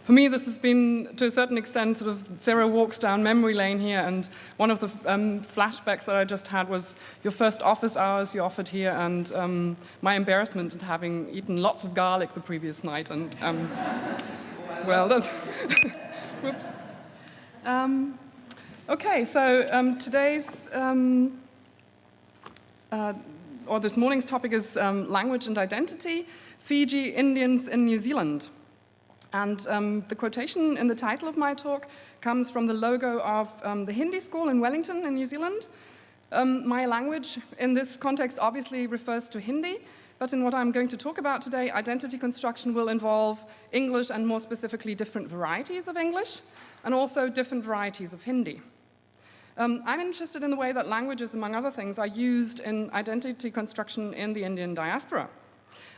For me, this has been, to a certain extent, sort of Sarah walks down memory lane here, and one of the flashbacks that I just had was your first office hours you offered here, and my embarrassment at having eaten lots of garlic the previous night, and well, that's whoops. Okay, so today's or this morning's topic is language and identity, Fiji Indians in New Zealand. And the quotation in the title of my talk comes from the logo of the Hindi school in Wellington in New Zealand. My language in this context obviously refers to Hindi, but in what I'm going to talk about today, identity construction will involve English and more specifically different varieties of English and also different varieties of Hindi. I'm interested in the way that languages, among other things, are used in identity construction in the Indian diaspora.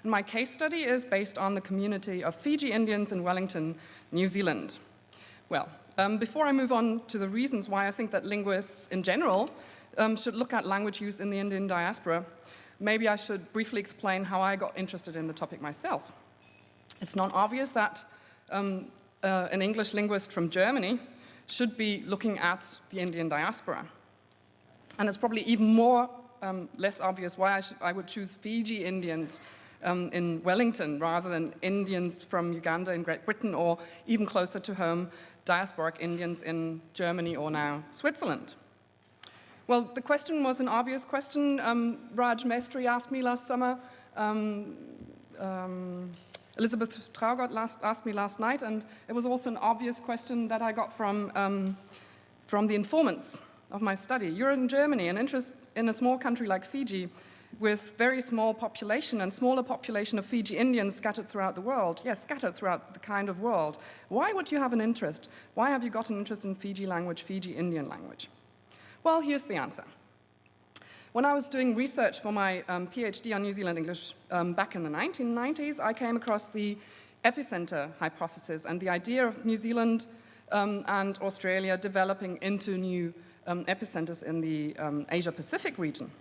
And my case study is based on the community of Fiji Indians in Wellington, New Zealand. Well, before I move on to the reasons why I think that linguists in general should look at language use in the Indian diaspora, maybe I should briefly explain how I got interested in the topic myself. It's not obvious that an English linguist from Germany should be looking at the Indian diaspora. And it's probably even more less obvious why I would choose Fiji Indians in Wellington rather than Indians from Uganda in Great Britain, or even closer to home, diasporic Indians in Germany or now Switzerland. Well, the question was an obvious question. Raj Mestri asked me last summer, Elizabeth Traugott asked me last night, and it was also an obvious question that I got from the informants of my study. You're in Germany, and interest in a small country like Fiji, with very small population and smaller population of Fiji Indians scattered throughout the world. Yes, scattered throughout the kind of world. Why would you have an interest? Why have you got an interest in Fiji language, Fiji Indian language? Well, here's the answer. When I was doing research for my PhD on New Zealand English back in the 1990s, I came across the epicenter hypothesis and the idea of New Zealand and Australia developing into new epicenters in the Asia-Pacific region.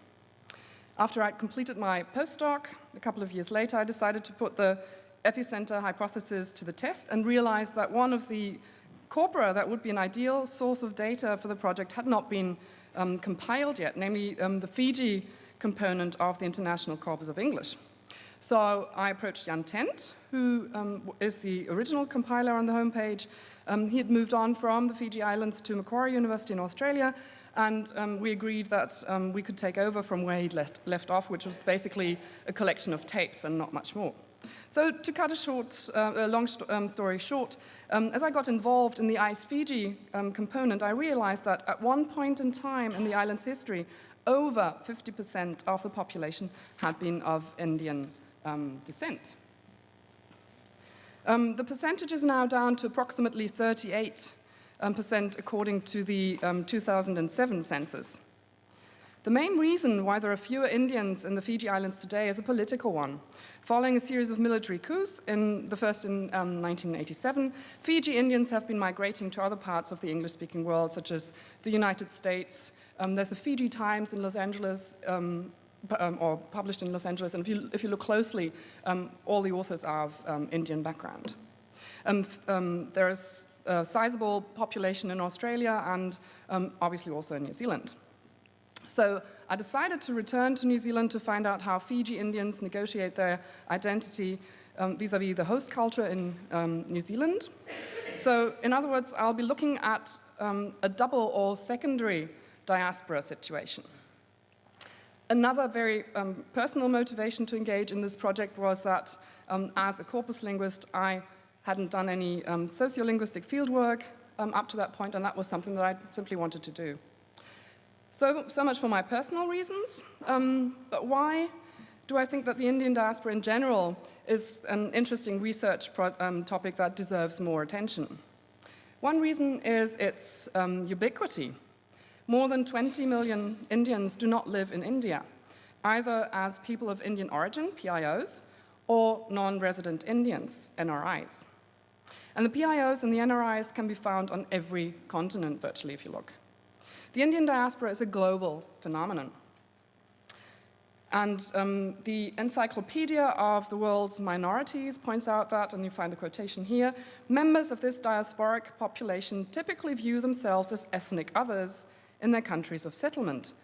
After I'd completed my postdoc, a couple of years later, I decided to put the epicenter hypothesis to the test and realized that one of the corpora that would be an ideal source of data for the project had not been compiled yet, namely the Fiji component of the International Corpus of English. So I approached Jan Tent, who is the original compiler on the homepage. He had moved on from the Fiji Islands to Macquarie University in Australia, and we agreed that we could take over from where he'd left off, which was basically a collection of tapes and not much more. So to cut a long story short, as I got involved in the ICE Fiji component, I realized that at one point in time in the island's history, over 50% of the population had been of Indian descent. The percentage is now down to approximately 38% according to the 2007 census. The main reason why there are fewer Indians in the Fiji Islands today is a political one. Following a series of military coups, the first in 1987, Fiji Indians have been migrating to other parts of the English-speaking world, such as the United States. There's a Fiji Times in Los Angeles, or published in Los Angeles, and if you look closely, all the authors are of Indian background. There is a sizable population in Australia and obviously also in New Zealand. So I decided to return to New Zealand to find out how Fiji Indians negotiate their identity vis-à-vis the host culture in New Zealand. So in other words, I'll be looking at a double or secondary diaspora situation. Another very personal motivation to engage in this project was that as a corpus linguist, I hadn't done any sociolinguistic fieldwork up to that point, and that was something that I simply wanted to do. So much for my personal reasons, but why do I think that the Indian diaspora in general is an interesting research topic that deserves more attention? One reason is its ubiquity. More than 20 million Indians do not live in India, either as people of Indian origin, PIOs, or non-resident Indians, NRIs. And the PIOs and the NRIs can be found on every continent, virtually, if you look. The Indian diaspora is a global phenomenon. And the Encyclopedia of the World's Minorities points out that, and you find the quotation here, members of this diasporic population typically view themselves as ethnic others in their countries of settlement,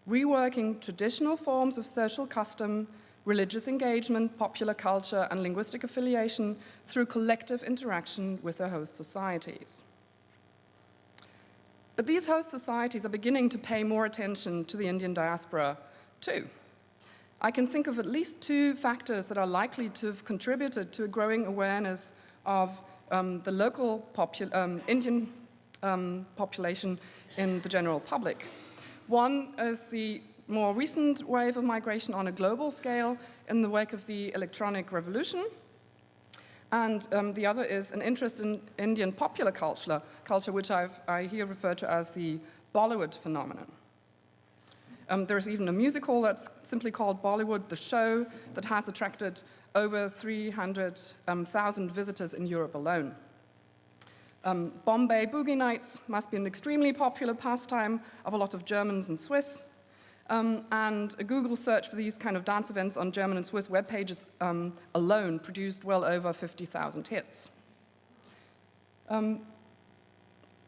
reworking traditional forms of social custom, religious engagement, popular culture, and linguistic affiliation through collective interaction with their host societies. But these host societies are beginning to pay more attention to the Indian diaspora too. I can think of at least two factors that are likely to have contributed to a growing awareness of the local Indian population in the general public. One is the more recent wave of migration on a global scale in the wake of the electronic revolution. And the other is an interest in Indian popular culture which I here refer to as the Bollywood phenomenon. There's even a musical that's simply called Bollywood, the show, that has attracted over 300,000 visitors in Europe alone. Bombay Boogie Nights must be an extremely popular pastime of a lot of Germans and Swiss. And a Google search for these kind of dance events on German and Swiss web pages alone produced well over 50,000 hits.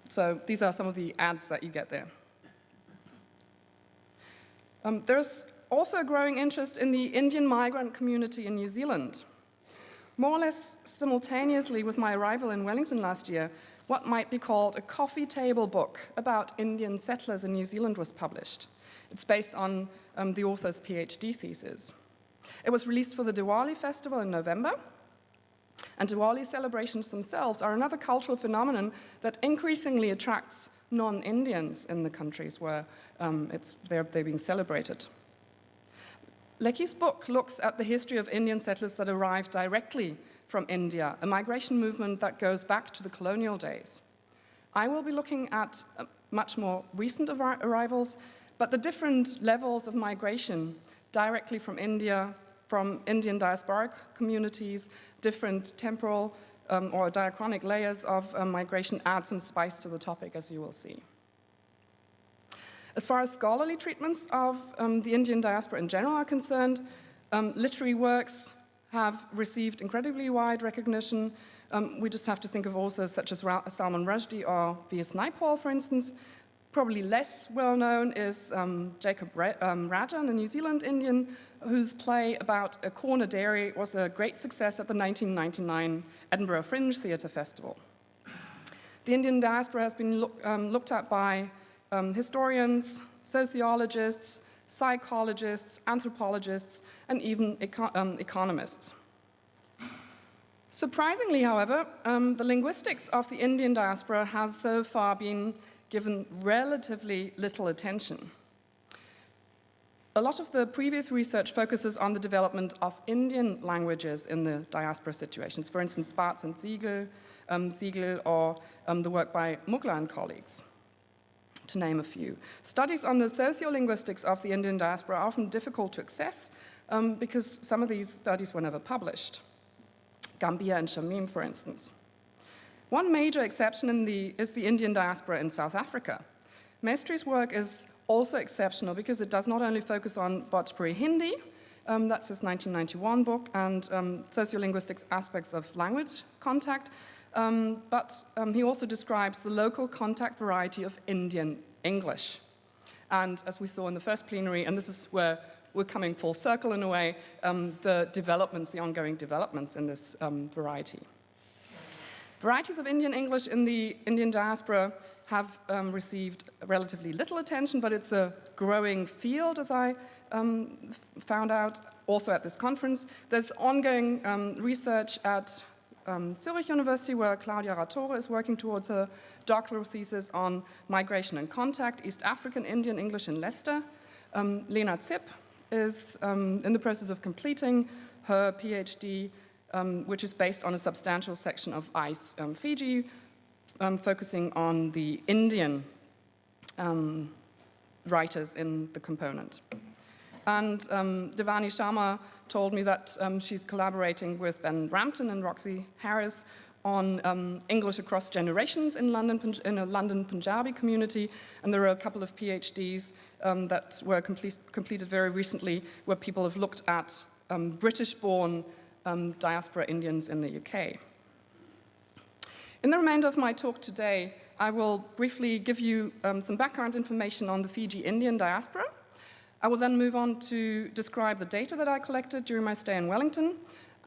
So these are some of the ads that you get there. There's also a growing interest in the Indian migrant community in New Zealand. More or less simultaneously with my arrival in Wellington last year, what might be called a coffee table book about Indian settlers in New Zealand was published. It's based on the author's PhD thesis. It was released for the Diwali festival in November, and Diwali celebrations themselves are another cultural phenomenon that increasingly attracts non-Indians in the countries where they're being celebrated. Lecky's book looks at the history of Indian settlers that arrived directly from India, a migration movement that goes back to the colonial days. I will be looking at much more recent arrivals, but the different levels of migration directly from India, from Indian diasporic communities, different temporal or diachronic layers of migration add some spice to the topic, as you will see. As far as scholarly treatments of the Indian diaspora in general are concerned, literary works have received incredibly wide recognition. We just have to think of authors such as Salman Rushdie or V.S. Naipaul, for instance. Probably less well-known is Jacob Rajan, a New Zealand Indian, whose play about a corner dairy was a great success at the 1999 Edinburgh Fringe Theatre Festival. The Indian diaspora has been looked at by historians, sociologists, psychologists, anthropologists, and even economists. Surprisingly, however, the linguistics of the Indian diaspora has so far been given relatively little attention. A lot of the previous research focuses on the development of Indian languages in the diaspora situations, for instance, Bartz and Siegel, or the work by Mugla and colleagues, to name a few. Studies on the sociolinguistics of the Indian diaspora are often difficult to access because some of these studies were never published. Gambia and Shamim, for instance. One major exception is the Indian diaspora in South Africa. Mestry's work is also exceptional because it does not only focus on Bhojpuri Hindi, that's his 1991 book, and sociolinguistics aspects of language contact, but he also describes the local contact variety of Indian English. And as we saw in the first plenary, and this is where we're coming full circle in a way, the ongoing developments in this variety. Varieties of Indian English in the Indian diaspora have received relatively little attention, but it's a growing field, as I found out also at this conference. There's ongoing research at Zurich University, where Claudia Ratore is working towards her doctoral thesis on migration and contact, East African Indian English in Leicester. Lena Zipp is in the process of completing her PhD, which is based on a substantial section of ICE Fiji, focusing on the Indian writers in the component. And Devani Sharma told me that she's collaborating with Ben Rampton and Roxy Harris on English across generations in a London Punjabi community, and there are a couple of PhDs that were completed very recently where people have looked at British-born diaspora Indians in the UK. In the remainder of my talk today, I will briefly give you some background information on the Fiji-Indian diaspora. I will then move on to describe the data that I collected during my stay in Wellington.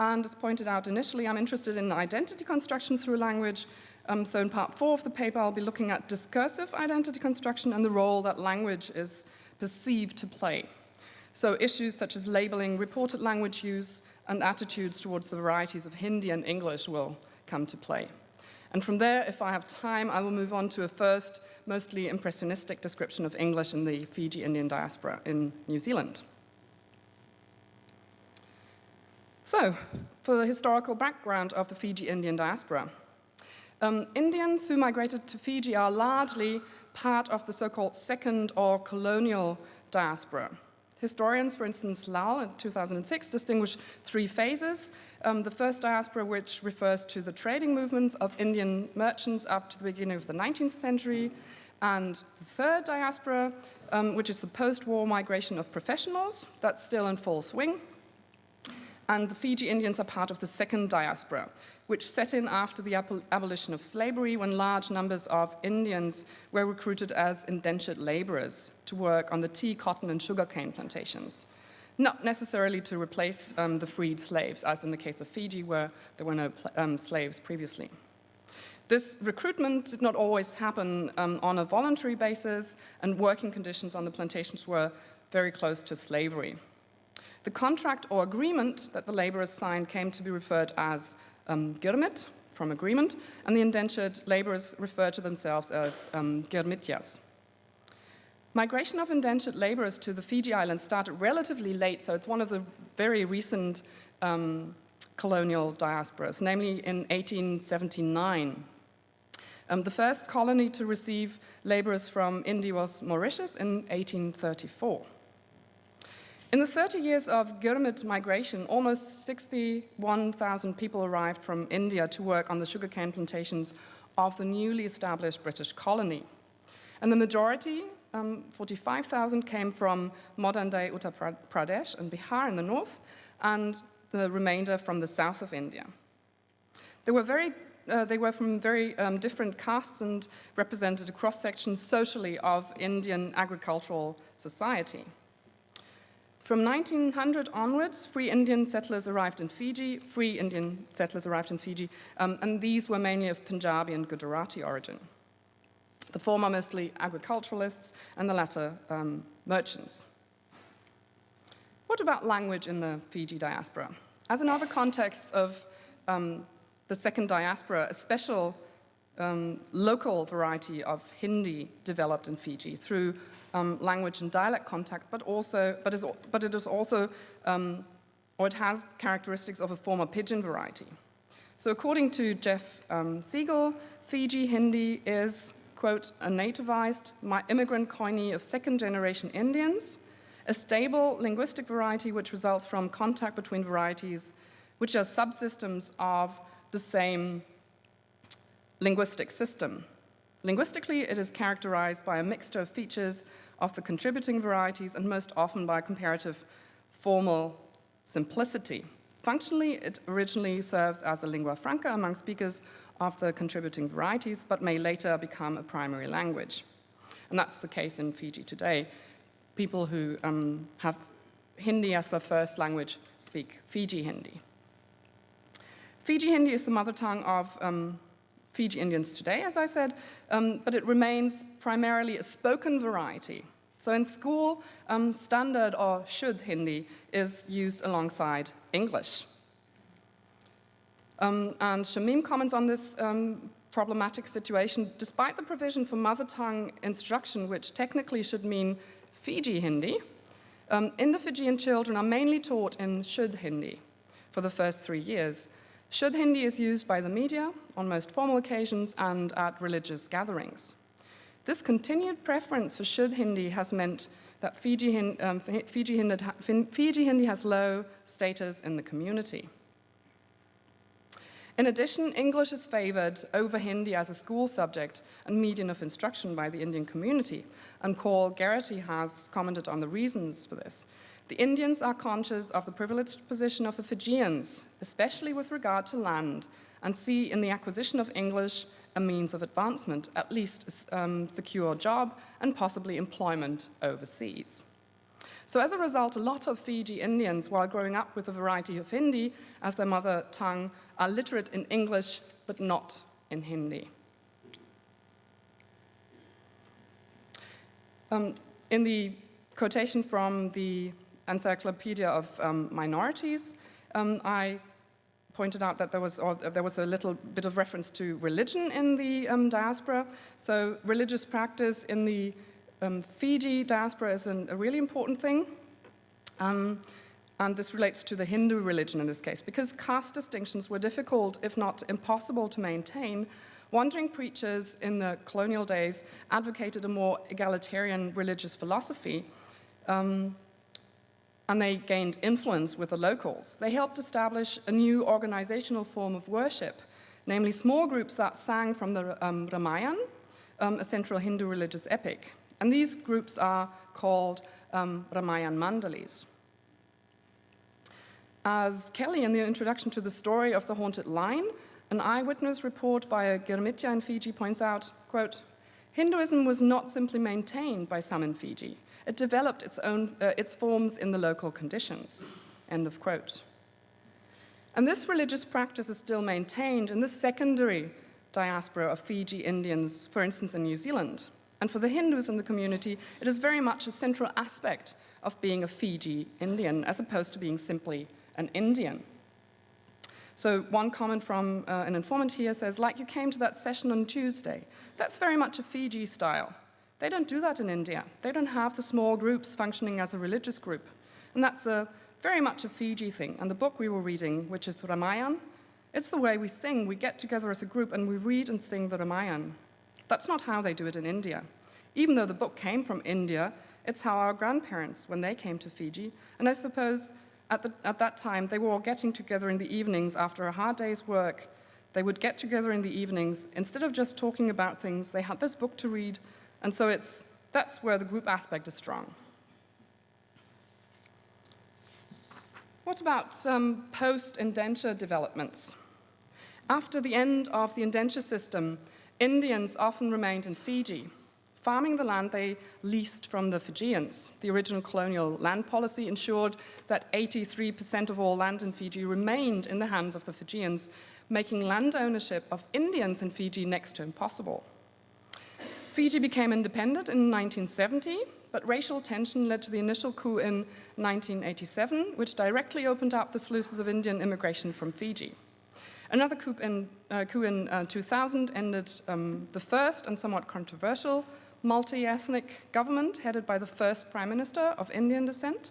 And as pointed out initially, I'm interested in identity construction through language. So in part 4 of the paper, I'll be looking at discursive identity construction and the role that language is perceived to play. So issues such as labeling, reported language use, and attitudes towards the varieties of Hindi and English will come to play. And from there, if I have time, I will move on to a first, mostly impressionistic description of English in the Fiji-Indian diaspora in New Zealand. So, for the historical background of the Fiji-Indian diaspora. Indians who migrated to Fiji are largely part of the so-called second or colonial diaspora. Historians, for instance, Lal in 2006, distinguish 3 phases. The first diaspora, which refers to the trading movements of Indian merchants up to the beginning of the 19th century, and the third diaspora, which is the post-war migration of professionals, that's still in full swing. And the Fiji Indians are part of the second diaspora, which set in after the abolition of slavery when large numbers of Indians were recruited as indentured laborers to work on the tea, cotton, and sugarcane plantations, not necessarily to replace the freed slaves, as in the case of Fiji, where there were no slaves previously. This recruitment did not always happen on a voluntary basis, and working conditions on the plantations were very close to slavery. The contract or agreement that the laborers signed came to be referred as girmit, from agreement, and the indentured laborers referred to themselves as girmityas. Migration of indentured laborers to the Fiji Islands started relatively late, so it's one of the very recent colonial diasporas, namely in 1879. The first colony to receive laborers from India was Mauritius in 1834. In the 30 years of Gurmit migration, almost 61,000 people arrived from India to work on the sugarcane plantations of the newly established British colony. And the majority, 45,000, came from modern-day Uttar Pradesh and Bihar in the north, and the remainder from the south of India. They were from very different castes and represented a cross-section socially of Indian agricultural society. From 1900 onwards, free Indian settlers arrived in Fiji, and these were mainly of Punjabi and Gujarati origin. The former mostly agriculturalists, and the latter merchants. What about language in the Fiji diaspora? As in other contexts of the second diaspora, a special local variety of Hindi developed in Fiji through language and dialect contact, but it has characteristics of a former pidgin variety. So according to Jeff Siegel, Fiji Hindi is, quote, a nativized immigrant koine of second-generation Indians, a stable linguistic variety which results from contact between varieties which are subsystems of the same linguistic system. Linguistically, it is characterized by a mixture of features of the contributing varieties and most often by comparative formal simplicity. Functionally, it originally serves as a lingua franca among speakers of the contributing varieties, but may later become a primary language. And that's the case in Fiji today. People who have Hindi as their first language speak Fiji Hindi. Fiji Hindi is the mother tongue of Fiji Indians today, as I said, but it remains primarily a spoken variety. So in school, standard or Shuddh Hindi is used alongside English. And Shamim comments on this problematic situation. Despite the provision for mother tongue instruction, which technically should mean Fiji Hindi, Indo-Fijian children are mainly taught in Shuddh Hindi for the first 3 years. Shuddh Hindi is used by the media on most formal occasions and at religious gatherings. This continued preference for Shuddh Hindi has meant that Fiji Hindi has low status in the community. In addition, English is favored over Hindi as a school subject and medium of instruction by the Indian community, and Paul Garrity has commented on the reasons for this. The Indians are conscious of the privileged position of the Fijians, especially with regard to land, and see in the acquisition of English a means of advancement, at least a secure job and possibly employment overseas. So as a result, a lot of Fiji Indians, while growing up with a variety of Hindi as their mother tongue, are literate in English, but not in Hindi. In the quotation from the Encyclopedia of Minorities, I pointed out that there was a little bit of reference to religion in the diaspora. So religious practice in the Fiji diaspora is a really important thing. And this relates to the Hindu religion in this case. Because caste distinctions were difficult, if not impossible, to maintain, wandering preachers in the colonial days advocated a more egalitarian religious philosophy, and they gained influence with the locals. They helped establish a new organizational form of worship, namely small groups that sang from the Ramayana, a central Hindu religious epic. And these groups are called Ramayana Mandalis. As Kelly, in the introduction to the story of the haunted line, an eyewitness report by a Girmitya in Fiji points out, quote, Hinduism was not simply maintained by some in Fiji. It developed its forms in the local conditions, end of quote. And this religious practice is still maintained in the secondary diaspora of Fiji Indians, for instance, in New Zealand. And for the Hindus in the community, it is very much a central aspect of being a Fiji Indian, as opposed to being simply an Indian. So one comment from an informant here says, like you came to that session on Tuesday, that's very much a Fiji style. They don't do that in India. They don't have the small groups functioning as a religious group. And that's very much a Fiji thing. And the book we were reading, which is Ramayana, it's the way we sing. We get together as a group and we read and sing the Ramayana. That's not how they do it in India. Even though the book came from India, it's how our grandparents, when they came to Fiji, and I suppose at that time, they were all getting together in the evenings after a hard day's work. They would get together in the evenings. Instead of just talking about things, they had this book to read, and so that's where the group aspect is strong. What about some post-indenture developments? After the end of the indenture system, Indians often remained in Fiji, farming the land they leased from the Fijians. The original colonial land policy ensured that 83% of all land in Fiji remained in the hands of the Fijians, making land ownership of Indians in Fiji next to impossible. Fiji became independent in 1970, but racial tension led to the initial coup in 1987, which directly opened up the sluices of Indian immigration from Fiji. Another coup in 2000 ended the first and somewhat controversial multi-ethnic government headed by the first Prime Minister of Indian descent.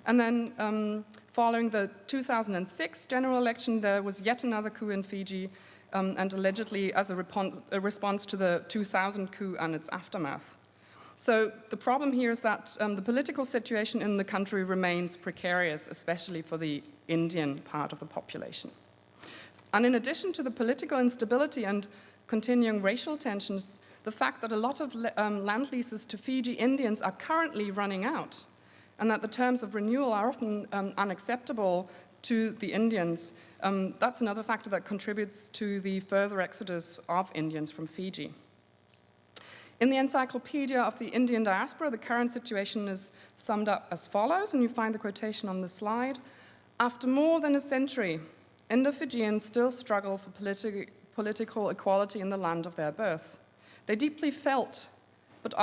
And then following the 2006 general election, there was yet another coup in Fiji, and allegedly as a response to the 2000 coup and its aftermath. So the problem here is that the political situation in the country remains precarious, especially for the Indian part of the population. And in addition to the political instability and continuing racial tensions, the fact that a lot of land leases to Fiji Indians are currently running out, and that the terms of renewal are often unacceptable to the Indians, that's another factor that contributes to the further exodus of Indians from Fiji. In the Encyclopedia of the Indian Diaspora, the current situation is summed up as follows, and you find the quotation on the slide. After more than a century, Indo-Fijians still struggle for political equality in the land of their birth. They deeply felt, but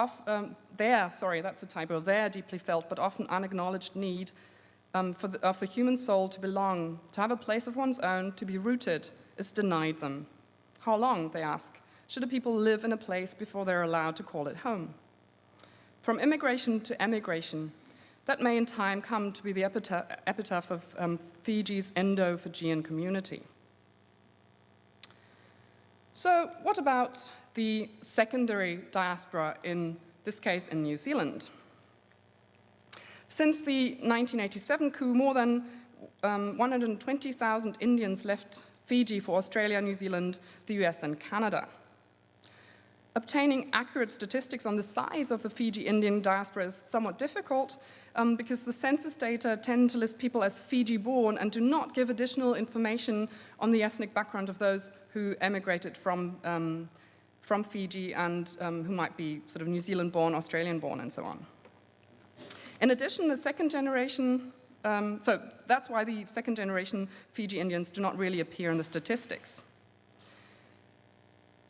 their deeply felt but often unacknowledged need of the human soul to belong, to have a place of one's own, to be rooted, is denied them. How long, they ask, should a people live in a place before they're allowed to call it home? From immigration to emigration, that may in time come to be the epitaph of Fiji's Indo-Fijian community. So what about the secondary diaspora, in this case in New Zealand? Since the 1987 coup, more than 120,000 Indians left Fiji for Australia, New Zealand, the US, and Canada. Obtaining accurate statistics on the size of the Fiji-Indian diaspora is somewhat difficult because the census data tend to list people as Fiji-born and do not give additional information on the ethnic background of those who emigrated from Fiji and who might be sort of New Zealand-born, Australian-born, and so on. In addition, the second generation, so that's why the second generation Fiji-Indians do not really appear in the statistics.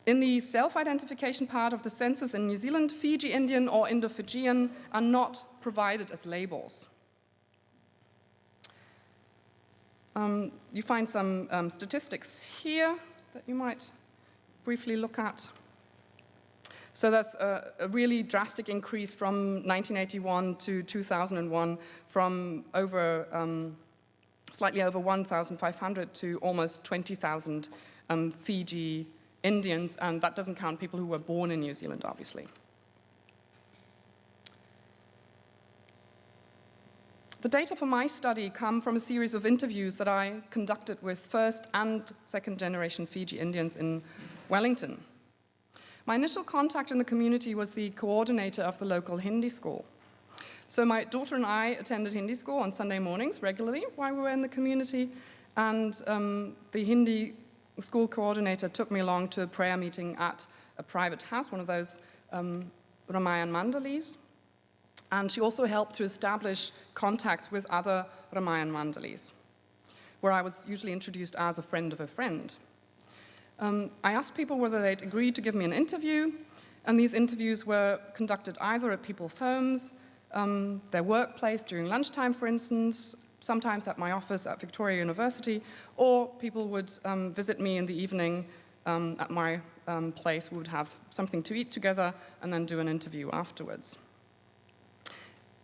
In the self-identification part of the census in New Zealand, Fiji-Indian or Indo-Fijian are not provided as labels. You find some statistics here that you might briefly look at. So that's a really drastic increase from 1981 to 2001, from slightly over 1,500 to almost 20,000 Fiji Indians, and that doesn't count people who were born in New Zealand, obviously. The data for my study come from a series of interviews that I conducted with first and second generation Fiji Indians in Wellington. My initial contact in the community was the coordinator of the local Hindi school. So my daughter and I attended Hindi school on Sunday mornings regularly while we were in the community, and the Hindi school coordinator took me along to a prayer meeting at a private house, one of those Ramayan mandalis. And she also helped to establish contacts with other Ramayan mandalis, where I was usually introduced as a friend of a friend. I asked people whether they'd agreed to give me an interview, and these interviews were conducted either at people's homes, their workplace during lunchtime, for instance, sometimes at my office at Victoria University, or people would visit me in the evening at my place. We would have something to eat together and then do an interview afterwards.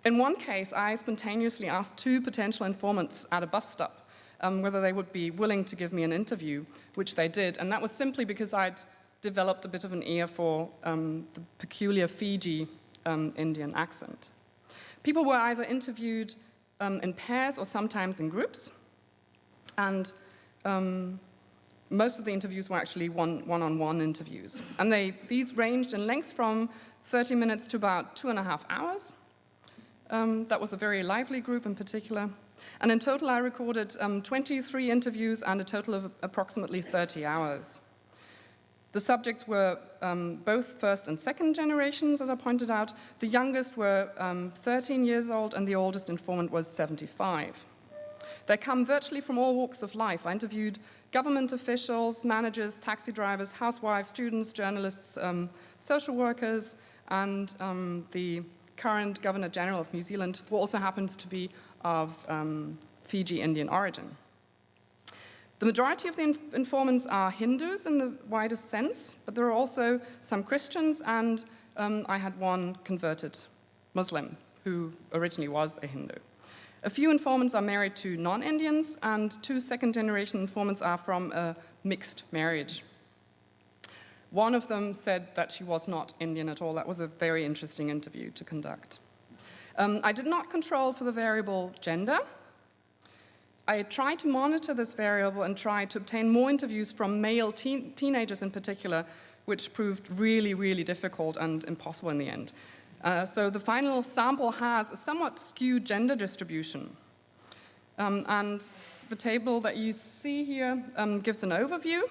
In one case, I spontaneously asked two potential informants at a bus stop whether they would be willing to give me an interview, which they did, and that was simply because I'd developed a bit of an ear for the peculiar Fiji Indian accent. People were either interviewed in pairs or sometimes in groups, and most of the interviews were actually one-on-one interviews. And these ranged in length from 30 minutes to about 2.5 hours. That was a very lively group in particular. And in total, I recorded 23 interviews and a total of approximately 30 hours. The subjects were both first and second generations, as I pointed out. The youngest were 13 years old, and the oldest informant was 75. They come virtually from all walks of life. I interviewed government officials, managers, taxi drivers, housewives, students, journalists, social workers, and the current Governor General of New Zealand, who also happens to be of Fiji Indian origin. The majority of the informants are Hindus in the widest sense, but there are also some Christians, and I had one converted Muslim who originally was a Hindu. A few informants are married to non-Indians, and 2 second-generation informants are from a mixed marriage. One of them said that she was not Indian at all. That was a very interesting interview to conduct. I did not control for the variable gender. I tried to monitor this variable and tried to obtain more interviews from male teenagers in particular, which proved really, really difficult and impossible in the end. So the final sample has a somewhat skewed gender distribution. And the table that you see here gives an overview.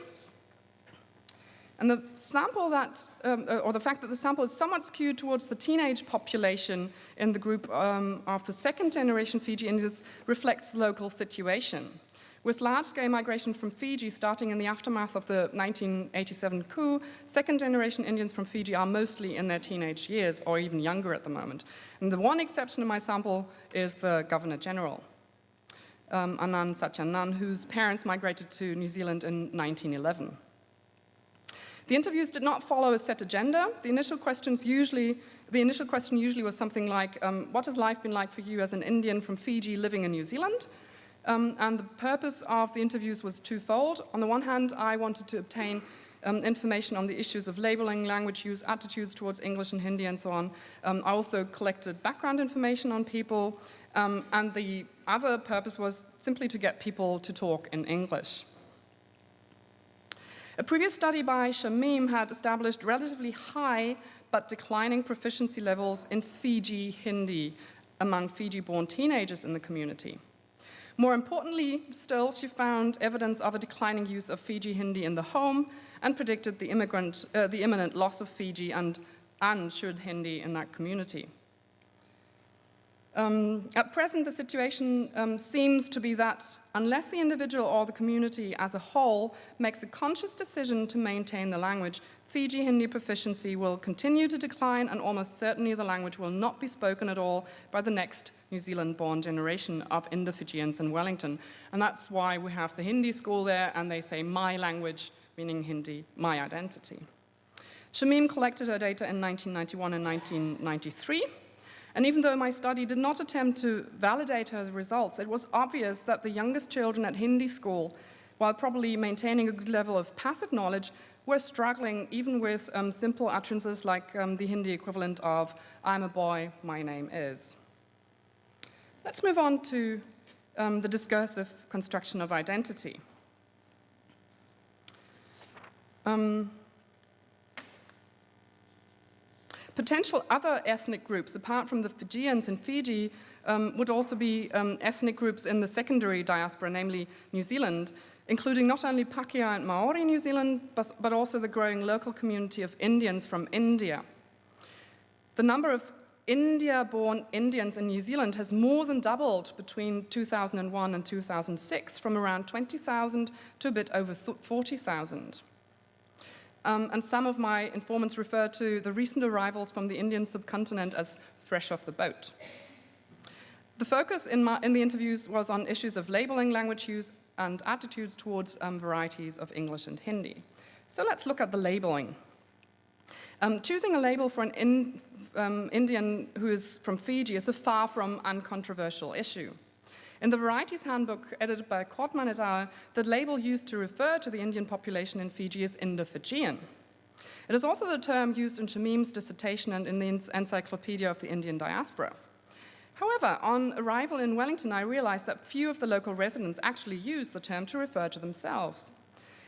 And the sample that, or the fact that the sample is somewhat skewed towards the teenage population in the group of the second generation Fiji Indians reflects the local situation. With large-scale migration from Fiji starting in the aftermath of the 1987 coup, second-generation Indians from Fiji are mostly in their teenage years, or even younger at the moment. And the one exception in my sample is the Governor General, Anand Satyanan, whose parents migrated to New Zealand in 1911. The interviews did not follow a set agenda. The initial question usually was something like, what has life been like for you as an Indian from Fiji living in New Zealand? And the purpose of the interviews was twofold. On the one hand, I wanted to obtain information on the issues of labeling, language use, attitudes towards English and Hindi, and so on. I also collected background information on people, and the other purpose was simply to get people to talk in English. A previous study by Shamim had established relatively high but declining proficiency levels in Fiji Hindi among Fiji-born teenagers in the community. More importantly still, she found evidence of a declining use of Fiji Hindi in the home and predicted the imminent loss of Fiji and Shud Hindi in that community. At present, the situation seems to be that unless the individual or the community as a whole makes a conscious decision to maintain the language, Fiji Hindi proficiency will continue to decline, and almost certainly the language will not be spoken at all by the next New Zealand-born generation of Indo-Fijians in Wellington. And that's why we have the Hindi school there, and they say my language, meaning Hindi, my identity. Shamim collected her data in 1991 and 1993. And even though my study did not attempt to validate her results, it was obvious that the youngest children at Hindi school, while probably maintaining a good level of passive knowledge, were struggling even with simple utterances like the Hindi equivalent of, I'm a boy, my name is. Let's move on to the discursive construction of identity. Potential other ethnic groups, apart from the Fijians in Fiji, would also be ethnic groups in the secondary diaspora, namely New Zealand, including not only Pakeha and Maori New Zealand, but also the growing local community of Indians from India. The number of India-born Indians in New Zealand has more than doubled between 2001 and 2006, from around 20,000 to a bit over 40,000. And some of my informants refer to the recent arrivals from the Indian subcontinent as fresh off the boat. The focus in the interviews was on issues of labeling, language use, and attitudes towards varieties of English and Hindi. So let's look at the labeling. Choosing a label for an Indian who is from Fiji is a far from uncontroversial issue. In the Varieties Handbook, edited by Kortman et al., the label used to refer to the Indian population in Fiji is Indo-Fijian. It is also the term used in Shamim's dissertation and in the Encyclopedia of the Indian Diaspora. However, on arrival in Wellington, I realized that few of the local residents actually use the term to refer to themselves.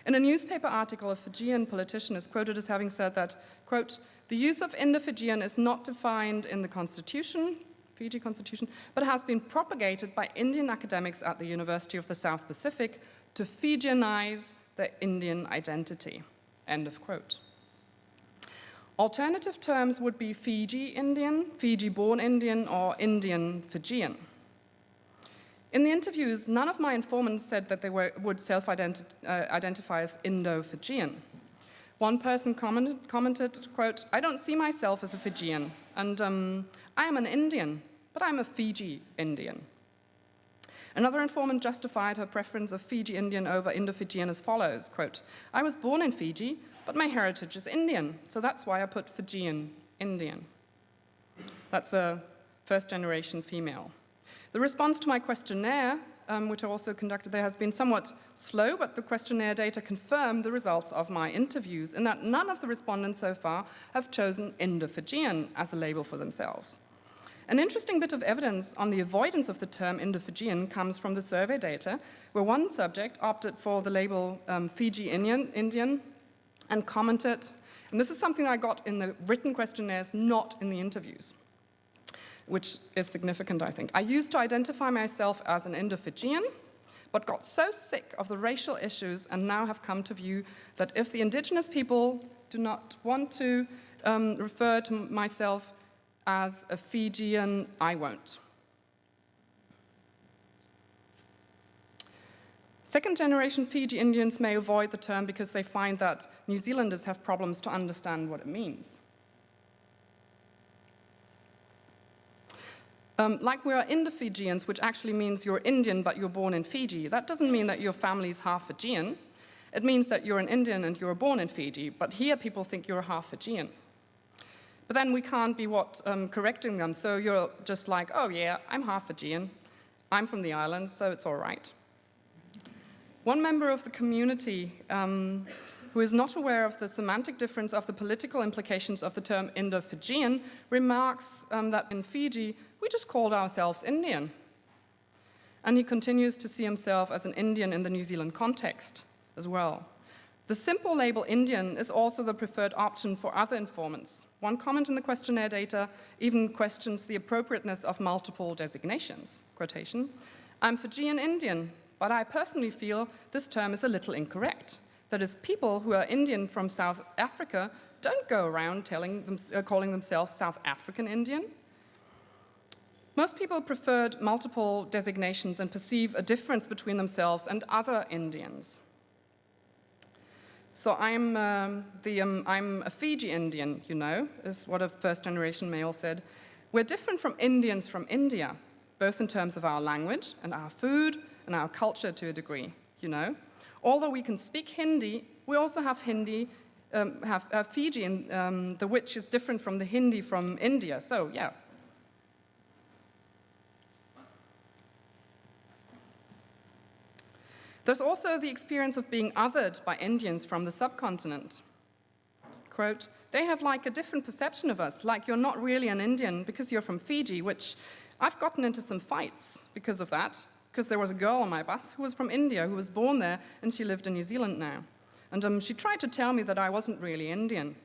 In a newspaper article, a Fijian politician is quoted as having said that, quote, the use of Indo-Fijian is not defined in the Constitution, Fiji Constitution, but has been propagated by Indian academics at the University of the South Pacific to Fijianize the Indian identity, end of quote. Alternative terms would be Fiji Indian, Fiji-born Indian, or Indian Fijian. In the interviews, none of my informants said that they would self-identify as Indo-Fijian. One person commented, quote, I don't see myself as a Fijian, and I am an Indian, but I'm a Fiji Indian. Another informant justified her preference of Fiji Indian over Indo-Fijian as follows, quote, I was born in Fiji, but my heritage is Indian, so that's why I put Fijian Indian. That's a first-generation female. The response to my questionnaire, which I also conducted there, has been somewhat slow, but the questionnaire data confirm the results of my interviews, in that none of the respondents so far have chosen Indo-Fijian as a label for themselves. An interesting bit of evidence on the avoidance of the term Indo-Fijian comes from the survey data, where one subject opted for the label Fiji-Indian and commented, and this is something I got in the written questionnaires, not in the interviews, which is significant, I think. I used to identify myself as an Indo-Fijian, but got so sick of the racial issues and now have come to view that if the indigenous people do not want to refer to myself as a Fijian, I won't. Second-generation Fiji Indians may avoid the term because they find that New Zealanders have problems to understand what it means. Like we are Indo-Fijians, which actually means you're Indian but you're born in Fiji. That doesn't mean that your family's half Fijian. It means that you're an Indian and you were born in Fiji, but here people think you're half Fijian. But then we can't be correcting them, so you're just like, oh yeah, I'm half Fijian. I'm from the islands, so it's all right. One member of the community who is not aware of the semantic difference of the political implications of the term Indo-Fijian remarks that in Fiji, we just called ourselves Indian. And he continues to see himself as an Indian in the New Zealand context as well. The simple label Indian is also the preferred option for other informants. One comment in the questionnaire data even questions the appropriateness of multiple designations. Quotation, "I'm Fijian Indian, but I personally feel this term is a little incorrect. That is, people who are Indian from South Africa don't go around calling themselves South African Indian." Most people preferred multiple designations and perceive a difference between themselves and other Indians. So I'm a Fiji Indian, you know, is what a first-generation male said. "We're different from Indians from India, both in terms of our language and our food and our culture to a degree, you know. Although we can speak Hindi, we also have Fiji, the which is different from the Hindi from India, so yeah." There's also the experience of being othered by Indians from the subcontinent. Quote, "They have like a different perception of us, like you're not really an Indian because you're from Fiji, which I've gotten into some fights because of that, because there was a girl on my bus who was from India, who was born there, and she lived in New Zealand now. And she tried to tell me that I wasn't really Indian.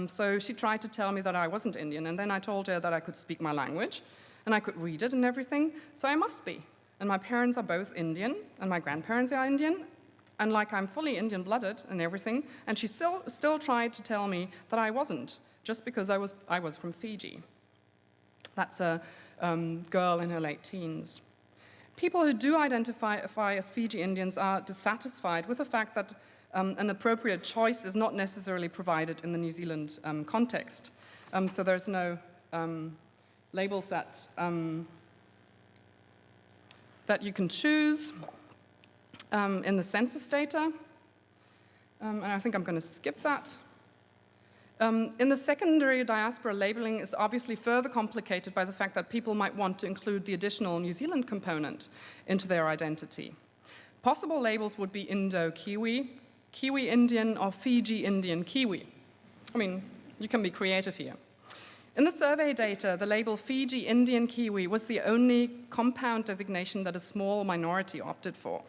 So she tried to tell me that I wasn't Indian, and then I told her that I could speak my language, and I could read it and everything, so I must be. And my parents are both Indian, and my grandparents are Indian, and like I'm fully Indian-blooded and everything, and she still tried to tell me that I wasn't, just because I was from Fiji." That's a girl in her late teens. People who do identify as Fiji Indians are dissatisfied with the fact that an appropriate choice is not necessarily provided in the New Zealand context. So there's no labels that you can choose in the census data. And I think I'm going to skip that. In the secondary diaspora, labeling is obviously further complicated by the fact that people might want to include the additional New Zealand component into their identity. Possible labels would be Indo-Kiwi, Kiwi Indian, or Fiji Indian Kiwi. I mean, you can be creative here. In the survey data, the label Fiji Indian Kiwi was the only compound designation that a small minority opted for.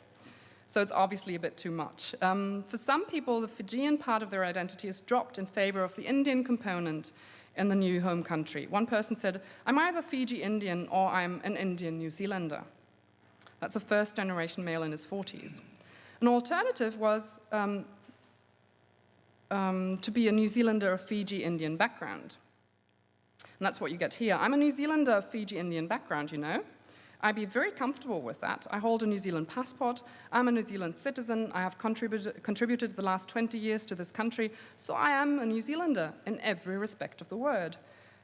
So it's obviously a bit too much. For some people, the Fijian part of their identity is dropped in favor of the Indian component in the new home country. One person said, "I'm either Fiji Indian or I'm an Indian New Zealander." That's a first-generation male in his 40s. An alternative was to be a New Zealander of Fiji Indian background. And that's what you get here. "I'm a New Zealander of Fiji Indian background, you know. I'd be very comfortable with that. I hold a New Zealand passport. I'm a New Zealand citizen. I have contributed the last 20 years to this country, so I am a New Zealander in every respect of the word.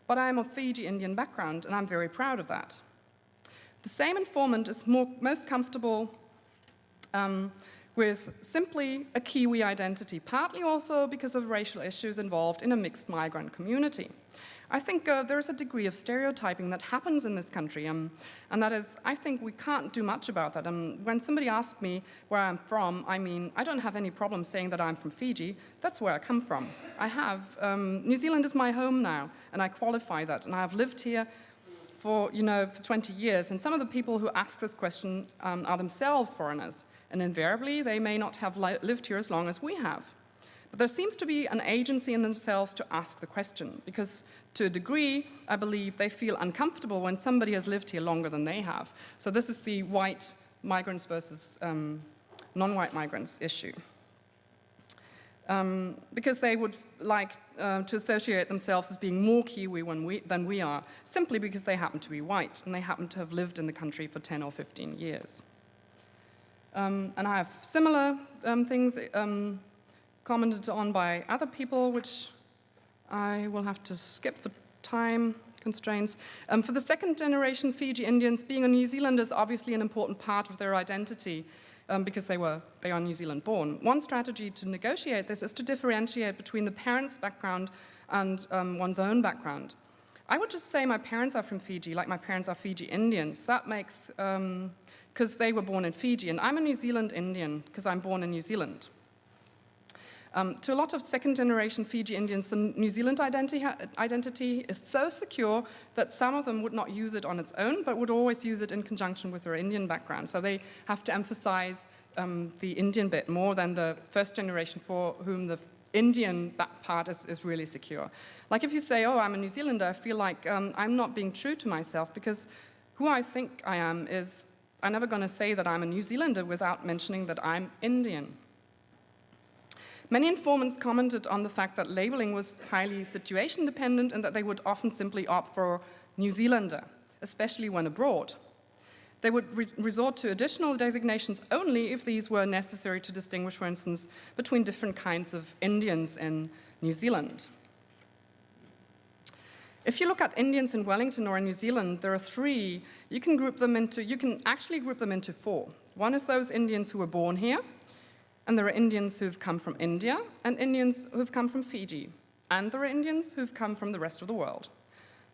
But I am of Fiji Indian background, and I'm very proud of that." The same informant is most comfortable with simply a Kiwi identity, partly also because of racial issues involved in a mixed migrant community. I think there is a degree of stereotyping that happens in this country, and that is, I think we can't do much about that. When somebody asks me where I'm from, I mean, I don't have any problem saying that I'm from Fiji. That's where I come from. New Zealand is my home now, and I qualify that, and I have lived here for 20 years, and some of the people who ask this question are themselves foreigners, and invariably they may not have lived here as long as we have. But there seems to be an agency in themselves to ask the question, because to a degree, I believe they feel uncomfortable when somebody has lived here longer than they have. So this is the white migrants versus non-white migrants issue. Because they would like to associate themselves as being more Kiwi than we are, simply because they happen to be white and they happen to have lived in the country for 10 or 15 years. And I have similar things commented on by other people, which I will have to skip for time constraints. For the second generation Fiji Indians, being a New Zealander is obviously an important part of their identity because they are New Zealand born. One strategy to negotiate this is to differentiate between the parents' background and one's own background. I would just say my parents are from Fiji, like my parents are Fiji Indians. That makes, because they were born in Fiji, and I'm a New Zealand Indian because I'm born in New Zealand. To a lot of second-generation Fiji Indians, the New Zealand identity is so secure that some of them would not use it on its own, but would always use it in conjunction with their Indian background. So they have to emphasize the Indian bit more than the first generation for whom the Indian part is really secure. Like if you say, oh, I'm a New Zealander, I feel like I'm not being true to myself, because who I think I am is, I'm never going to say that I'm a New Zealander without mentioning that I'm Indian. Many informants commented on the fact that labeling was highly situation dependent and that they would often simply opt for New Zealander, especially when abroad. They would resort to additional designations only if these were necessary to distinguish, for instance, between different kinds of Indians in New Zealand. If you look at Indians in Wellington or in New Zealand, there are three. You can actually group them into four. One is those Indians who were born here, and there are Indians who've come from India, and Indians who've come from Fiji, and there are Indians who've come from the rest of the world.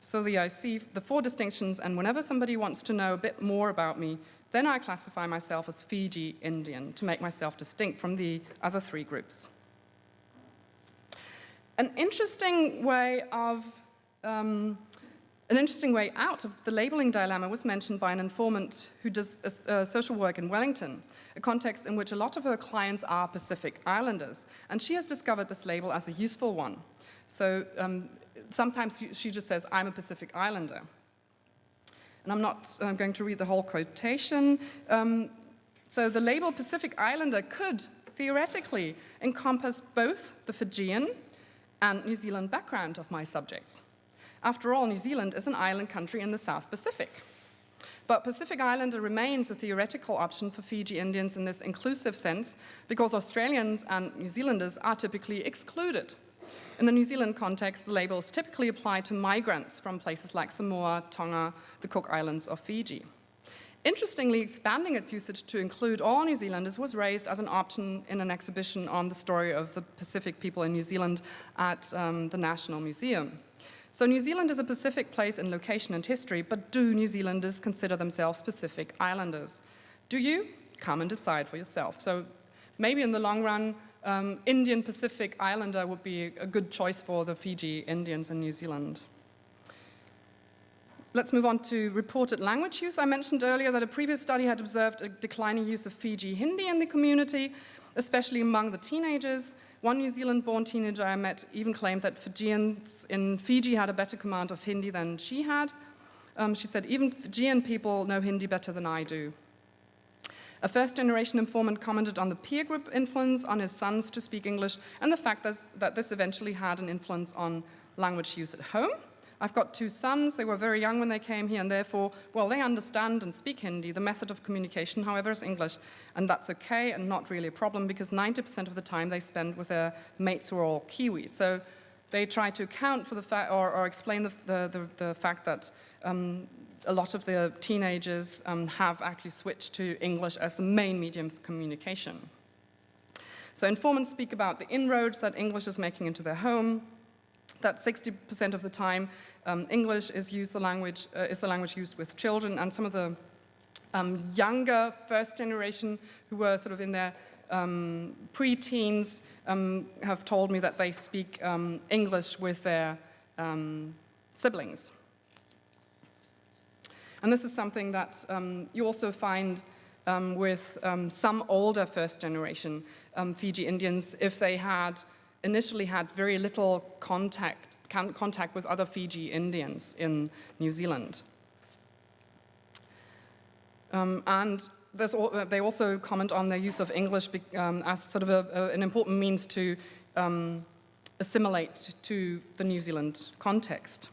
So I see the four distinctions, and whenever somebody wants to know a bit more about me, then I classify myself as Fiji-Indian to make myself distinct from the other three groups. An interesting way out of the labeling dilemma was mentioned by an informant who does social work in Wellington, a context in which a lot of her clients are Pacific Islanders, and she has discovered this label as a useful one. So sometimes she just says, I'm a Pacific Islander. And I'm not going to read the whole quotation. So the label Pacific Islander could theoretically encompass both the Fijian and New Zealand background of my subjects. After all, New Zealand is an island country in the South Pacific. But Pacific Islander remains a theoretical option for Fiji Indians in this inclusive sense, because Australians and New Zealanders are typically excluded. In the New Zealand context, the labels typically apply to migrants from places like Samoa, Tonga, the Cook Islands, or Fiji. Interestingly, expanding its usage to include all New Zealanders was raised as an option in an exhibition on the story of the Pacific people in New Zealand at the National Museum. So New Zealand is a Pacific place in location and history, but do New Zealanders consider themselves Pacific Islanders? Do you? Come and decide for yourself. So maybe in the long run, Indian Pacific Islander would be a good choice for the Fiji Indians in New Zealand. Let's move on to reported language use. I mentioned earlier that a previous study had observed a declining use of Fiji Hindi in the community, especially among the teenagers. One New Zealand-born teenager I met even claimed that Fijians in Fiji had a better command of Hindi than she had. She said, even Fijian people know Hindi better than I do. A first-generation informant commented on the peer group influence on his sons to speak English and the fact that this eventually had an influence on language use at home. I've got two sons. They were very young when they came here, and therefore, well, they understand and speak Hindi. The method of communication, however, is English, and that's okay and not really a problem because 90% of the time they spend with their mates who are all Kiwi. So they try to account for the fact or explain the fact that a lot of the teenagers have actually switched to English as the main medium for communication. So informants speak about the inroads that English is making into their home, that 60% of the time English is the language used with children, and some of the younger first generation who were sort of in their pre-teens have told me that they speak English with their siblings. And this is something that you also find with some older first generation Fiji Indians, if they had initially had very little contact with other Fiji Indians in New Zealand. And they also comment on their use of English as sort of an important means to assimilate to the New Zealand context.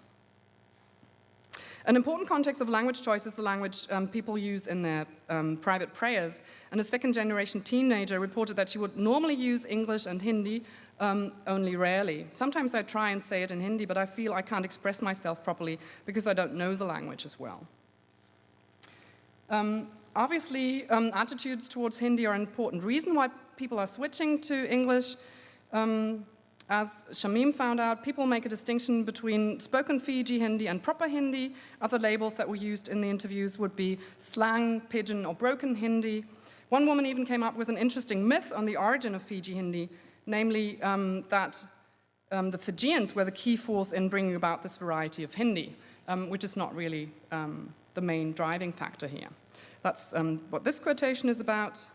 An important context of language choice is the language people use in their private prayers. And a second-generation teenager reported that she would normally use English and Hindi only rarely. Sometimes I try and say it in Hindi, but I feel I can't express myself properly because I don't know the language as well. Obviously, attitudes towards Hindi are an important reason why people are switching to English. As Shamim found out, people make a distinction between spoken Fiji Hindi and proper Hindi. Other labels that were used in the interviews would be slang, pidgin, or broken Hindi. One woman even came up with an interesting myth on the origin of Fiji Hindi, namely that the Fijians were the key force in bringing about this variety of Hindi, which is not really the main driving factor here. That's what this quotation is about.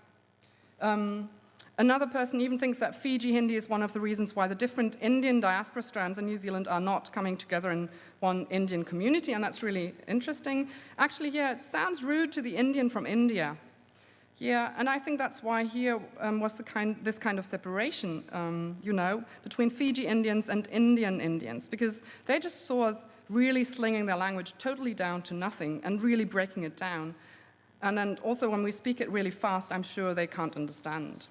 Another person even thinks that Fiji Hindi is one of the reasons why the different Indian diaspora strands in New Zealand are not coming together in one Indian community, and that's really interesting. Actually, yeah, it sounds rude to the Indian from India. Yeah, and I think that's why here was this kind of separation, between Fiji Indians and Indian Indians, because they just saw us really slinging their language totally down to nothing and really breaking it down. And then also when we speak it really fast, I'm sure they can't understand.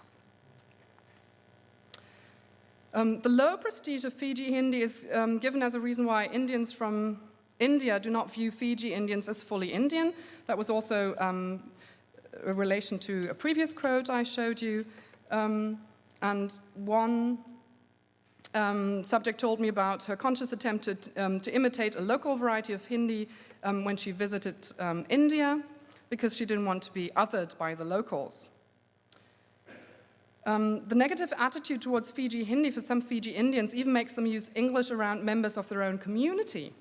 The low prestige of Fiji Hindi is given as a reason why Indians from India do not view Fiji Indians as fully Indian. That was also a relation to a previous quote I showed you. And one subject told me about her conscious attempt to imitate a local variety of Hindi when she visited India, because she didn't want to be othered by the locals. The negative attitude towards Fiji Hindi for some Fiji Indians even makes them use English around members of their own community.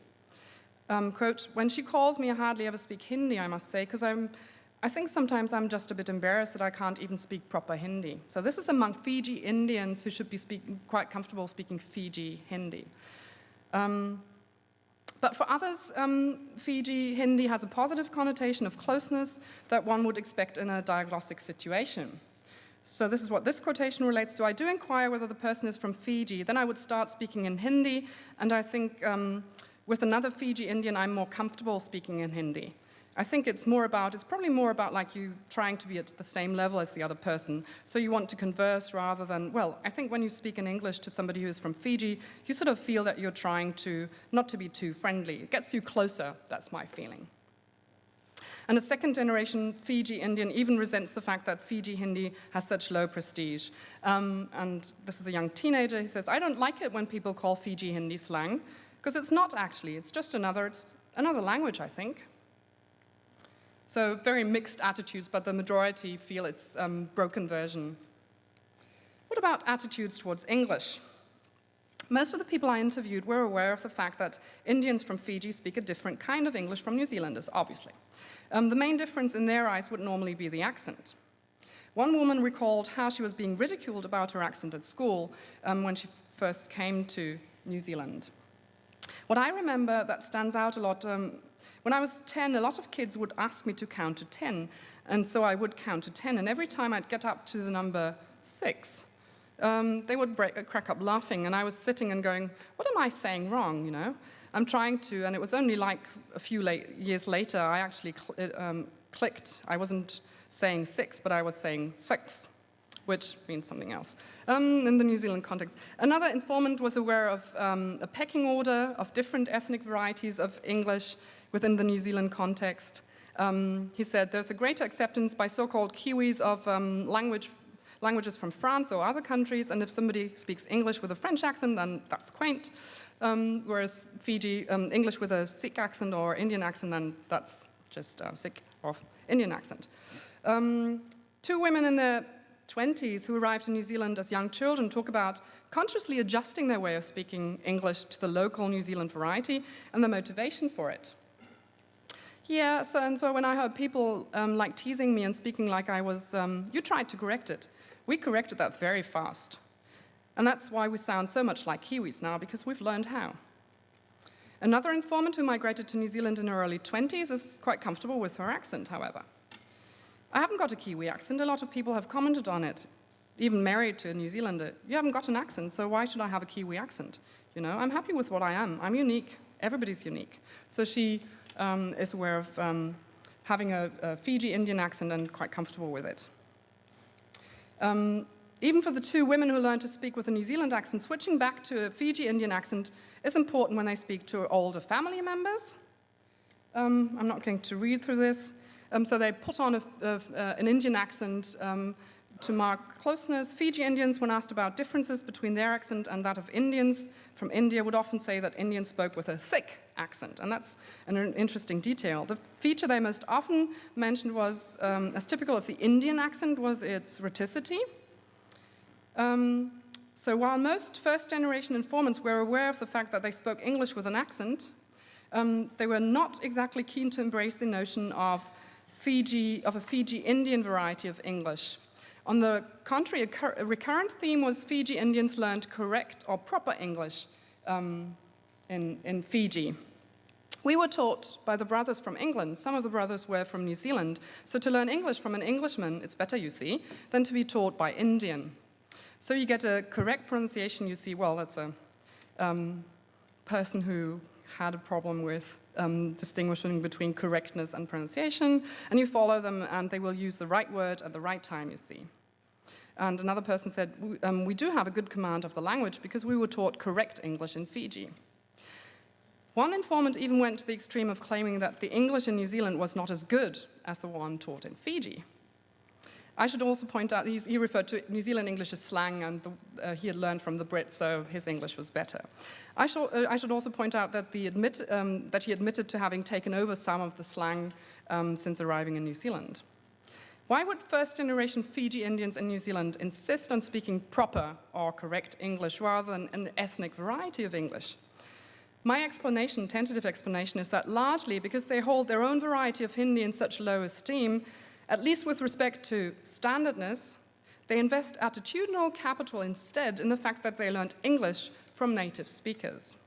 Quote, when she calls me, I hardly ever speak Hindi, I must say, because I think sometimes I'm just a bit embarrassed that I can't even speak proper Hindi. So this is among Fiji Indians who should be quite comfortable speaking Fiji Hindi. But for others, Fiji Hindi has a positive connotation of closeness that one would expect in a diagnostic situation. So this is what this quotation relates to. I do inquire whether the person is from Fiji. Then I would start speaking in Hindi, and I think with another Fiji Indian, I'm more comfortable speaking in Hindi. I think it's probably more about like you trying to be at the same level as the other person. So you want to converse rather than, well, I think when you speak in English to somebody who is from Fiji, you sort of feel that you're trying to not to be too friendly. It gets you closer, that's my feeling. And a second generation Fiji Indian even resents the fact that Fiji Hindi has such low prestige. And this is a young teenager. He says, I don't like it when people call Fiji Hindi slang, because it's not actually. It's just another language, I think. So very mixed attitudes, but the majority feel it's a broken version. What about attitudes towards English? Most of the people I interviewed were aware of the fact that Indians from Fiji speak a different kind of English from New Zealanders, obviously. The main difference in their eyes would normally be the accent. One woman recalled how she was being ridiculed about her accent at school when she first came to New Zealand. What I remember that stands out a lot, when I was 10, a lot of kids would ask me to count to 10, and so I would count to 10, and every time I'd get up to the number 6, they would crack up laughing, and I was sitting and going, what am I saying wrong, you know? I'm trying to, and it was only like a few years later, I actually clicked. I wasn't saying 6, but I was saying 6, which means something else in the New Zealand context. Another informant was aware of a pecking order of different ethnic varieties of English within the New Zealand context. He said, there's a greater acceptance by so-called Kiwis of languages from France or other countries, and if somebody speaks English with a French accent, then that's quaint. Whereas Fiji, English with a Sikh accent or Indian accent, then that's just Sikh or Indian accent. 2 women in their 20s who arrived in New Zealand as young children talk about consciously adjusting their way of speaking English to the local New Zealand variety and the motivation for it. Yeah, so when I heard people like teasing me and speaking like I was, you tried to correct it. We corrected that very fast. And that's why we sound so much like Kiwis now, because we've learned how. Another informant who migrated to New Zealand in her early 20s is quite comfortable with her accent, however. I haven't got a Kiwi accent. A lot of people have commented on it, even married to a New Zealander. You haven't got an accent, so why should I have a Kiwi accent? You know, I'm happy with what I am. I'm unique. Everybody's unique. So she is aware of having a Fiji Indian accent and quite comfortable with it. Even for the 2 women who learned to speak with a New Zealand accent, switching back to a Fiji Indian accent is important when they speak to older family members. I'm not going to read through this. So they put on an Indian accent to mark closeness. Fiji Indians, when asked about differences between their accent and that of Indians from India, would often say that Indians spoke with a thick accent, and that's an interesting detail. The feature they most often mentioned was, as typical of the Indian accent, was its rheticity. So while most first-generation informants were aware of the fact that they spoke English with an accent, they were not exactly keen to embrace the notion of a Fiji Indian variety of English. On the contrary, a recurrent theme was Fiji Indians learned correct or proper English in Fiji. We were taught by the brothers from England. Some of the brothers were from New Zealand. So to learn English from an Englishman, it's better, you see, than to be taught by Indian. So you get a correct pronunciation, you see, well, that's a person who had a problem with distinguishing between correctness and pronunciation, and you follow them, and they will use the right word at the right time, you see. And another person said, we do have a good command of the language because we were taught correct English in Fiji. One informant even went to the extreme of claiming that the English in New Zealand was not as good as the one taught in Fiji. I should also point out, he referred to New Zealand English as slang, and he had learned from the Brits, so his English was better. I should also point out that, that he admitted to having taken over some of the slang since arriving in New Zealand. Why would first-generation Fiji Indians in New Zealand insist on speaking proper or correct English rather than an ethnic variety of English? My explanation, tentative explanation, is that largely because they hold their own variety of Hindi in such low esteem, at least with respect to standardness, they invest attitudinal capital instead in the fact that they learned English from native speakers.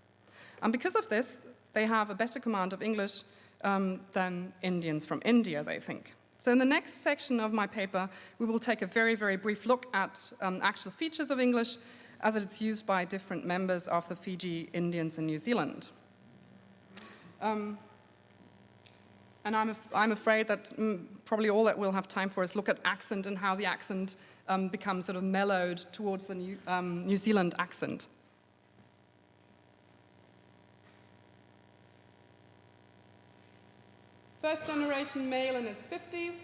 And because of this, they have a better command of English than Indians from India, they think. So in the next section of my paper, we will take a very, very brief look at actual features of English as it's used by different members of the Fiji Indians in New Zealand. And I'm afraid that probably all that we'll have time for is look at accent and how the accent becomes sort of mellowed towards the New Zealand accent. First generation male in his 50s.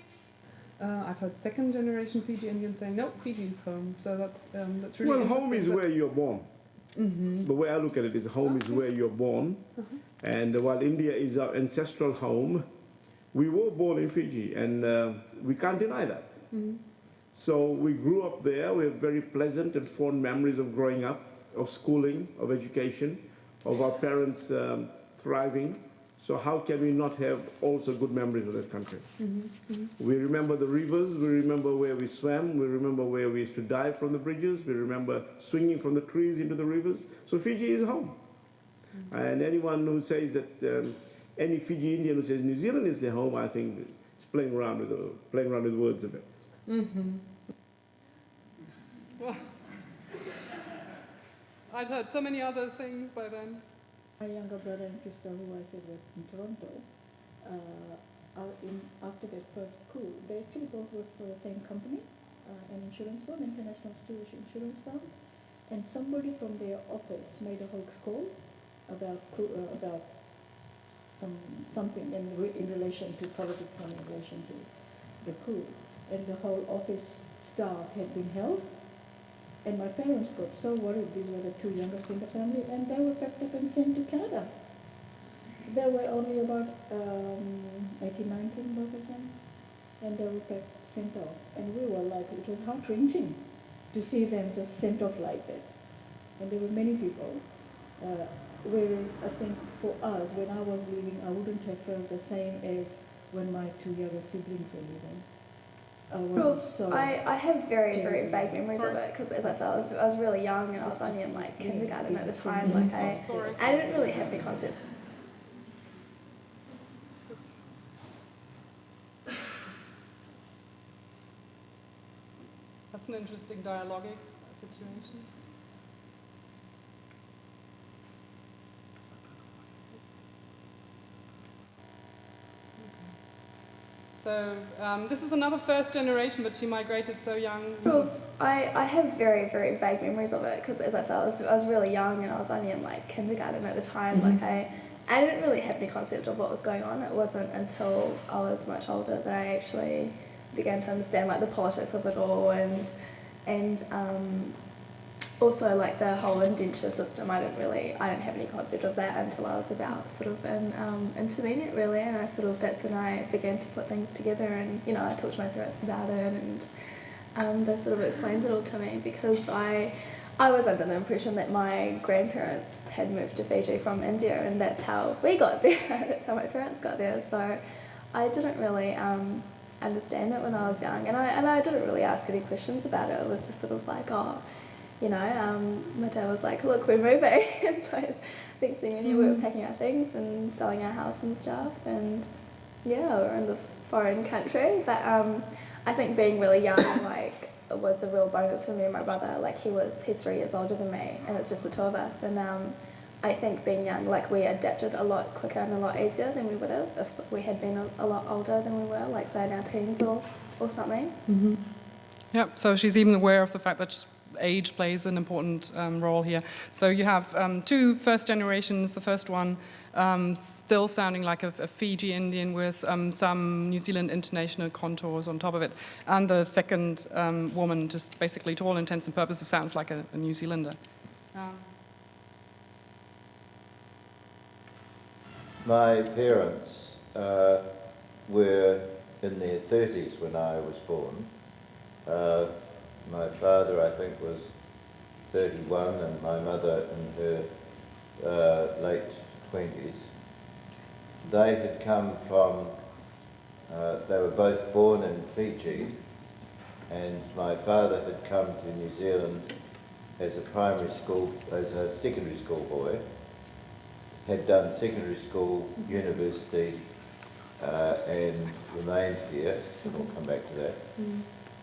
I've heard second generation Fiji Indians saying, nope, Fiji's home. So that's really well, interesting. home is where you're born. Mm-hmm. The way I look at it is home is where you're born. And while India is our ancestral home, we were born in Fiji, and we can't deny that. So we grew up there. We have very pleasant and fond memories of growing up, of schooling, of education, of our parents thriving. So how can we not have also good memories of that country? We remember the rivers, we remember where we swam, we remember where we used to dive from the bridges, we remember swinging from the trees into the rivers. So Fiji is home. And anyone who says that, any Fiji Indian who says New Zealand is their home, I think is playing around with words a bit. Well, I'd heard so many other things by then. My younger brother and sister who I said were in Toronto, after their first coup, they actually both worked for the same company, an insurance firm, International Stewart Insurance Firm, and somebody from their office made a hoax call about something in relation to politics and in relation to the coup, and the whole office staff had been held. And my parents got so worried, these were the two youngest in the family, and they were packed up and sent to Canada. They were only about 18, 19, both of them, and they were sent off. And we were like, it was heart-wrenching to see them just sent off like that. And there were many people, whereas I think for us, when I was leaving, I wouldn't have felt the same as when my two younger siblings were leaving. I have very, very vague memories of it because, as I said, I was really young and I was only in like kindergarten at the time. Like I didn't really have the concept. That's an interesting dialogic situation. So this is another first generation, but she migrated so young. I have very, very vague memories of it because, as I said, I was really young and I was only in like kindergarten at the time. Like I didn't really have any concept of what was going on. It wasn't until I was much older that I actually began to understand like the politics of it all and also like the whole indenture system. I didn't have any concept of that until I was about sort of in intermediate really, and that's when I began to put things together, and I talked to my parents about it, and they sort of explained it all to me because I was under the impression that my grandparents had moved to Fiji from India, and that's how we got there. That's how my parents got there. So I didn't really understand it when I was young, and I didn't really ask any questions about it. It was just sort of like, oh, you know, my dad was like, look, we're moving, and so next thing we knew, we were packing our things and selling our house and stuff, and yeah, we're in this foreign country. But I think being really young, like, it was a real bonus for me and my brother. Like, he's 3 years older than me, and it's just the two of us, and I think being young, like, we adapted a lot quicker and a lot easier than we would have if we had been a lot older than we were, like, say, in our teens or something. Mm-hmm. Yeah, so she's even aware of the fact that age plays an important role here. So you have 2 first generations, the first one still sounding like a Fiji-Indian with some New Zealand international contours on top of it, and the second woman just basically, to all intents and purposes, sounds like a New Zealander. My parents were in their 30s when I was born. My father, I think, was 31, and my mother in her late 20s. They had come from, they were both born in Fiji, and my father had come to New Zealand as a secondary school boy, had done secondary school, university, and remained here. We'll come back to that.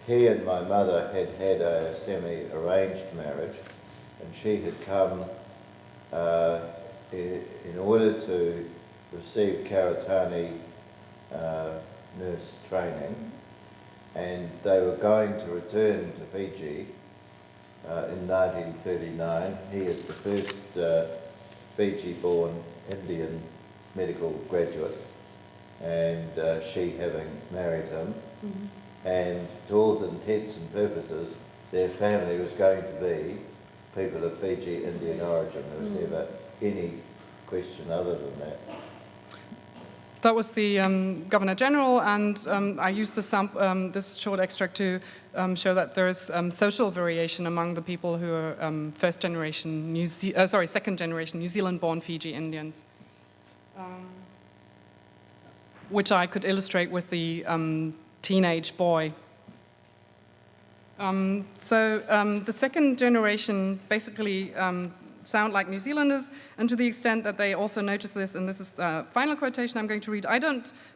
He and my mother had had a semi-arranged marriage, and she had come in order to receive Karatani nurse training, and they were going to return to Fiji in 1939. He is the first Fiji-born Indian medical graduate, and she having married him. And to all intents and purposes, their family was going to be people of Fiji-Indian origin. There was never any question other than that. That was the Governor General, and I used this short extract to show that there is social variation among the people who are second generation New Zealand-born Fiji Indians, which I could illustrate with the teenage boy. The second generation basically sound like New Zealanders, and to the extent that they also notice this, and this is the final quotation I'm going to read,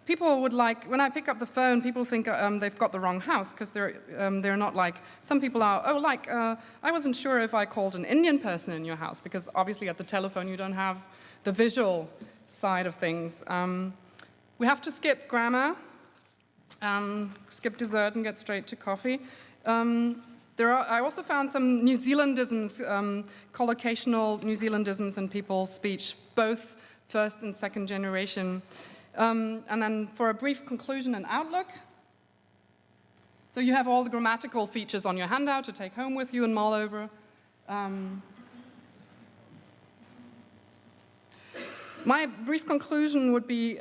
people would like, when I pick up the phone, people think they've got the wrong house, because they're not like, some people are, I wasn't sure if I called an Indian person in your house, because obviously at the telephone you don't have the visual side of things. We have to skip grammar, skip dessert and get straight to coffee. I also found some New Zealandisms, collocational New Zealandisms in people's speech, both first and second generation. And then for a brief conclusion and outlook. So you have all the grammatical features on your handout to take home with you and mull over. My brief conclusion would be,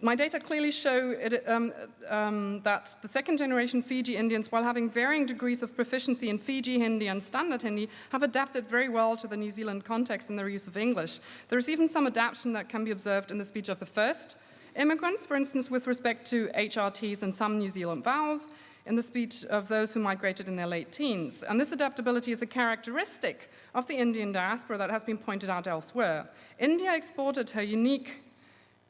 my data clearly show that the second generation Fiji Indians, while having varying degrees of proficiency in Fiji Hindi and Standard Hindi, have adapted very well to the New Zealand context in their use of English. There is even some adaptation that can be observed in the speech of the first immigrants, for instance, with respect to HRTs and some New Zealand vowels, in the speech of those who migrated in their late teens. And this adaptability is a characteristic of the Indian diaspora that has been pointed out elsewhere. India exported her unique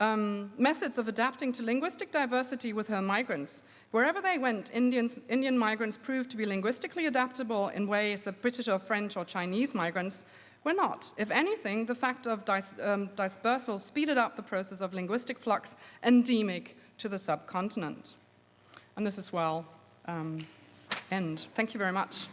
methods of adapting to linguistic diversity with her migrants. Wherever they went, Indian migrants proved to be linguistically adaptable in ways that British or French or Chinese migrants were not. If anything, the fact of dispersal speeded up the process of linguistic flux endemic to the subcontinent. And this is end. Thank you very much.